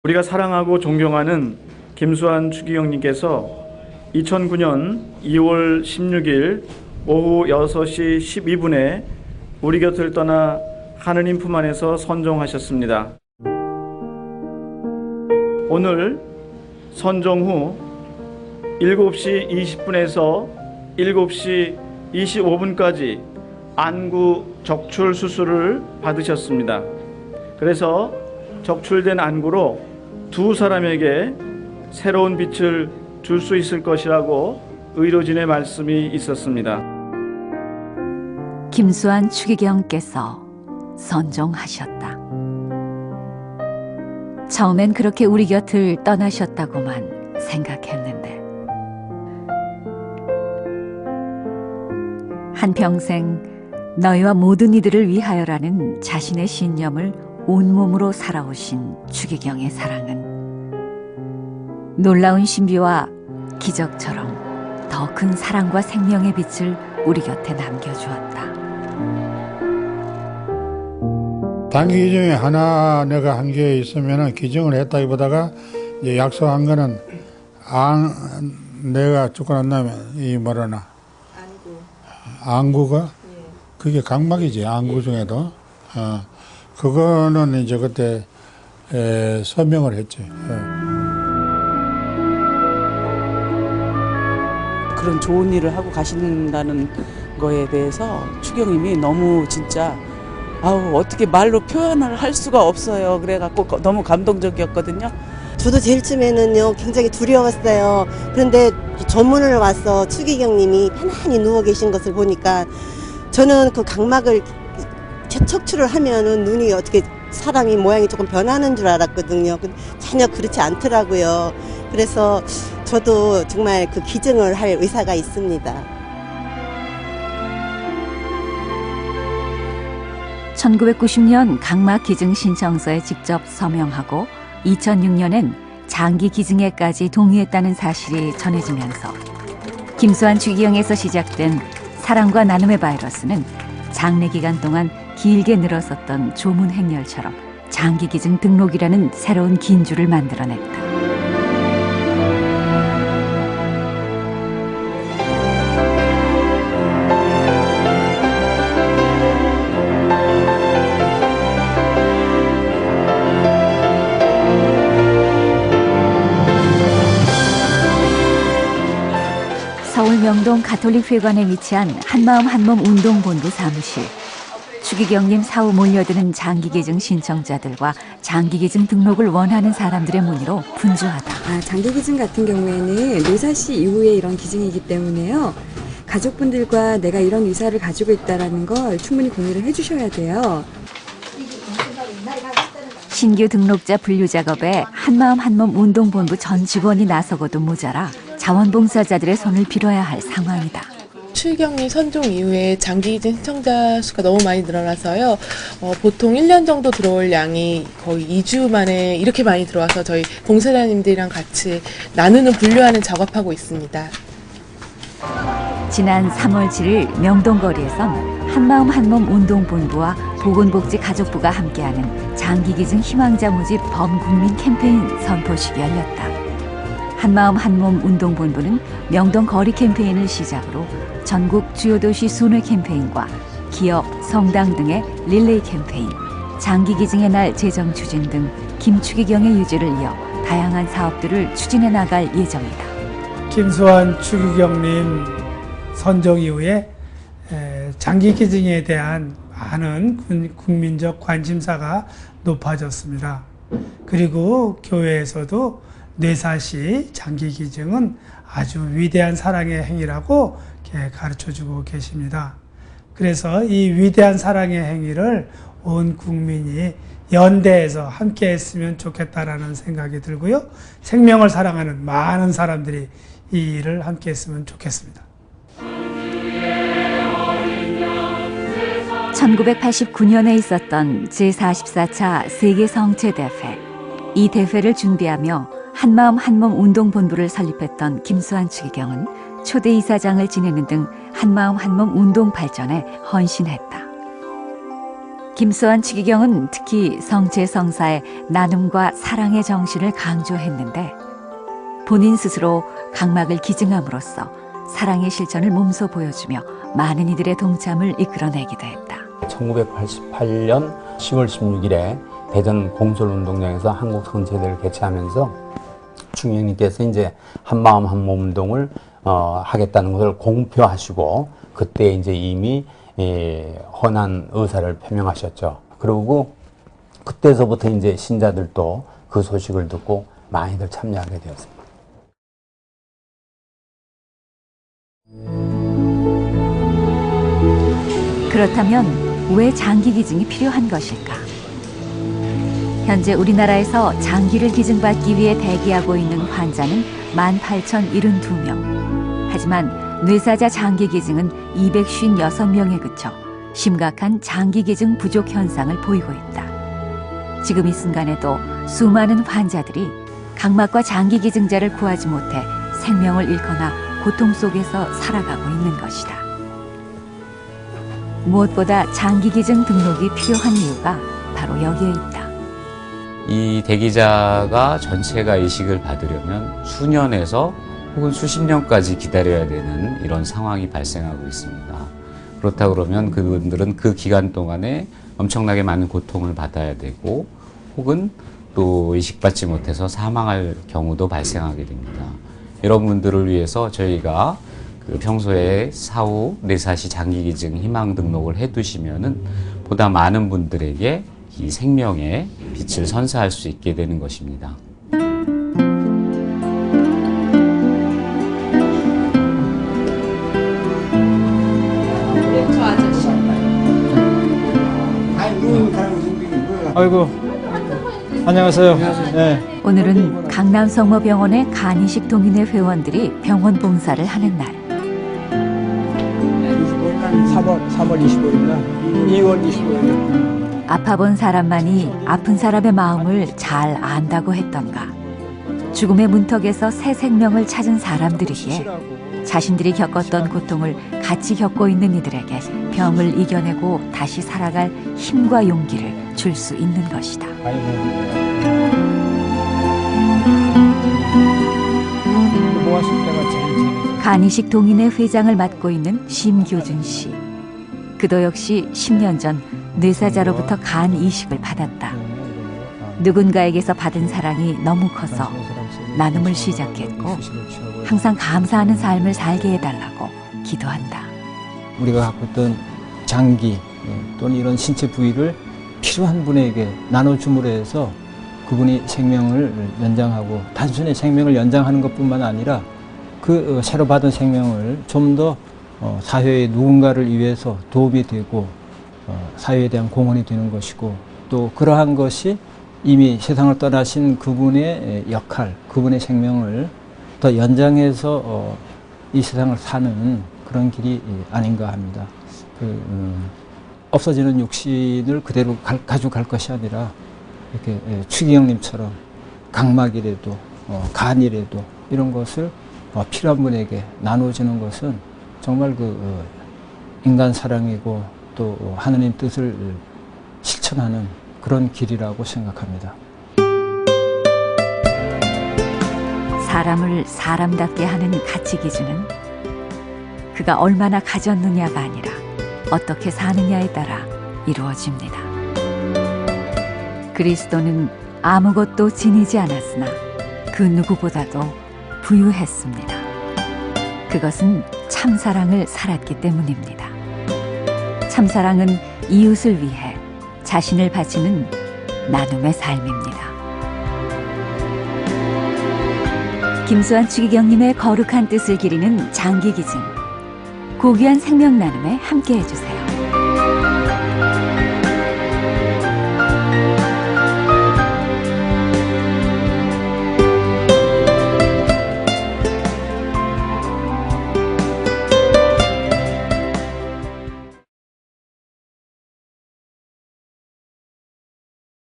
우리가 사랑하고 존경하는 김수환 추기경님께서 2009년 2월 16일 오후 6시 12분에 우리 곁을 떠나 하느님 품 안에서 선종하셨습니다. 오늘 선종 후 7시 20분에서 7시 25분까지 안구 적출 수술을 받으셨습니다. 그래서 적출된 안구로 두 사람에게 새로운 빛을 줄 수 있을 것이라고 의료진의 말씀이 있었습니다. 김수환 추기경께서 선종하셨다. 처음엔 그렇게 우리 곁을 떠나셨다고만 생각했는데 한평생 너희와 모든 이들을 위하여라는 자신의 신념을 온몸으로 살아오신 추기경의 사랑은 놀라운 신비와 기적처럼 더 큰 사랑과 생명의 빛을 우리 곁에 남겨주었다. 단기 기증에 하나 내가 한 게 있으면 기증을 했다기보다가 이제 약속한 거는 내가 죽고 난 다음에 이 뭐라나 안구가 그게 각막이지 안구 중에도 그거는 이제 그때 서명을 했지. 그런 좋은 일을 하고 가신다는 거에 대해서 추경님이 너무 진짜 어떻게 말로 표현을 할 수가 없어요. 그래갖고 너무 감동적이었거든요. 저도 제일 처음에는요 굉장히 두려웠어요. 그런데 전문을 와서 추기경님이 편안히 누워 계신 것을 보니까 저는 그 각막을 척추를 하면은 눈이 어떻게 사람이 모양이 조금 변하는 줄 알았거든요. 전혀 그렇지 않더라고요. 그래서 저도 정말 그 기증을 할 의사가 있습니다. 1990년 각막 기증 신청서에 직접 서명하고 2006년엔 장기 기증에까지 동의했다는 사실이 전해지면서 김수환 추기경에서 시작된 사랑과 나눔의 바이러스는 장례 기간 동안 길게 늘어섰던 조문 행렬처럼 장기 기증 등록이라는 새로운 긴줄을 만들어냈다. 서울 명동 가톨릭회관에 위치한 한마음 한몸 운동본부 사무실. 추기경님 사후 몰려드는 장기기증 신청자들과 장기기증 등록을 원하는 사람들의 문의로 분주하다. 장기기증 같은 경우에는 노사시 이후에 이런 기증이기 때문에요. 가족분들과 내가 이런 의사를 가지고 있다는 걸 충분히 공유를 해주셔야 돼요. 신규 등록자 분류 작업에 한마음 한몸 운동본부 전 직원이 나서고도 모자라 자원봉사자들의 손을 빌어야 할 상황이다. 추기경님 선종 이후에 장기기증 신청자 수가 너무 많이 늘어나서요. 보통 1년 정도 들어올 양이 거의 2주 만에 이렇게 많이 들어와서 저희 봉사자님들이랑 같이 나누는 분류하는 작업하고 있습니다. 지난 3월 7일 명동거리에선 한마음 한몸 운동본부와 보건복지가족부가 함께하는 장기기증 희망자 모집 범국민 캠페인 선포식이 열렸다. 한마음 한몸 운동본부는 명동 거리 캠페인을 시작으로 전국 주요 도시 순회 캠페인과 기업, 성당 등의 릴레이 캠페인, 장기기증의 날 제정 추진 등 김추기경의 유지를 이어 다양한 사업들을 추진해 나갈 예정이다. 김수환 추기경님 선정 이후에 장기기증에 대한 많은 국민적 관심사가 높아졌습니다. 그리고 교회에서도 뇌사시 장기기증은 아주 위대한 사랑의 행위라고 가르쳐주고 계십니다. 그래서 이 위대한 사랑의 행위를 온 국민이 연대해서 함께 했으면 좋겠다라는 생각이 들고요. 생명을 사랑하는 많은 사람들이 이 일을 함께 했으면 좋겠습니다. 1989년에 있었던 제44차 세계성체대회. 이 대회를 준비하며 한마음 한몸 운동본부를 설립했던 김수환 추기경은 초대 이사장을 지내는 등 한마음 한몸 운동 발전에 헌신했다. 김수환 추기경은 특히 성체성사의 나눔과 사랑의 정신을 강조했는데 본인 스스로 각막을 기증함으로써 사랑의 실천을 몸소 보여주며 많은 이들의 동참을 이끌어내기도 했다. 1988년 10월 16일에 대전 공설운동장에서 한국 선체대를 개최하면서 추기경님께서 이제 한마음 한몸 운동을 하겠다는 것을 공표하시고 그때 이제 이미 헌한 의사를 표명하셨죠. 그리고 그때서부터 이제 신자들도 그 소식을 듣고 많이들 참여하게 되었습니다. 그렇다면 왜 장기 기증이 필요한 것일까? 현재 우리나라에서 장기를 기증받기 위해 대기하고 있는 환자는 18,072명. 하지만 뇌사자 장기 기증은 256명에 그쳐 심각한 장기 기증 부족 현상을 보이고 있다. 지금 이 순간에도 수많은 환자들이 각막과 장기 기증자를 구하지 못해 생명을 잃거나 고통 속에서 살아가고 있는 것이다. 무엇보다 장기 기증 등록이 필요한 이유가 바로 여기에 있다. 이 대기자가 전체가 이식을 받으려면 수년에서 혹은 수십 년까지 기다려야 되는 이런 상황이 발생하고 있습니다. 그렇다 그러면 그분들은 그 기간 동안에 엄청나게 많은 고통을 받아야 되고 혹은 또 이식받지 못해서 사망할 경우도 발생하게 됩니다. 이런 분들을 위해서 저희가 평소에 사후 뇌사시 장기기증 희망 등록을 해두시면은 보다 많은 분들에게 이 생명의 빛을 선사할 수 있게 되는 것입니다. 아이고, 안녕하세요. 네. 오늘은 강남성모병원의 간이식 동인회 회원들이 병원 봉사를 하는 날. 3월 25일이나 2월 25일. 아파본 사람만이 아픈 사람의 마음을 잘 안다고 했던가. 죽음의 문턱에서 새 생명을 찾은 사람들이기에 자신들이 겪었던 고통을 같이 겪고 있는 이들에게 병을 이겨내고 다시 살아갈 힘과 용기를 줄 수 있는 것이다. 간이식 동인회 회장을 맡고 있는 심교준 씨. 그도 역시 10년 전 뇌사자로부터 간 이식을 받았다. 누군가에게서 받은 사랑이 너무 커서 나눔을 시작했고 항상 감사하는 삶을 살게 해달라고 기도한다. 우리가 갖고 있던 장기 또는 이런 신체 부위를 필요한 분에게 나눠줌으로 해서 그분이 생명을 연장하고 단순히 생명을 연장하는 것뿐만 아니라 그 새로 받은 생명을 좀 더 사회의 누군가를 위해서 도움이 되고 사회에 대한 공헌이 되는 것이고 또 그러한 것이 이미 세상을 떠나신 그분의 역할, 그분의 생명을 더 연장해서 이 세상을 사는 그런 길이 아닌가 합니다. 없어지는 육신을 그대로 가지고 갈 것이 아니라 이렇게 추기경님처럼 각막이라도 간이라도 이런 것을 필요한 분에게 나눠주는 것은 정말 인간 사랑이고 또 하느님 뜻을 실천하는 그런 길이라고 생각합니다. 사람을 사람답게 하는 가치 기준은 그가 얼마나 가졌느냐가 아니라 어떻게 사느냐에 따라 이루어집니다. 그리스도는 아무것도 지니지 않았으나 그 누구보다도 부유했습니다. 그것은 참사랑을 살았기 때문입니다. 참사랑은 이웃을 위해 자신을 바치는 나눔의 삶입니다. 김수환 추기경님의 거룩한 뜻을 기리는 장기기증. 고귀한 생명 나눔에 함께해 주세요.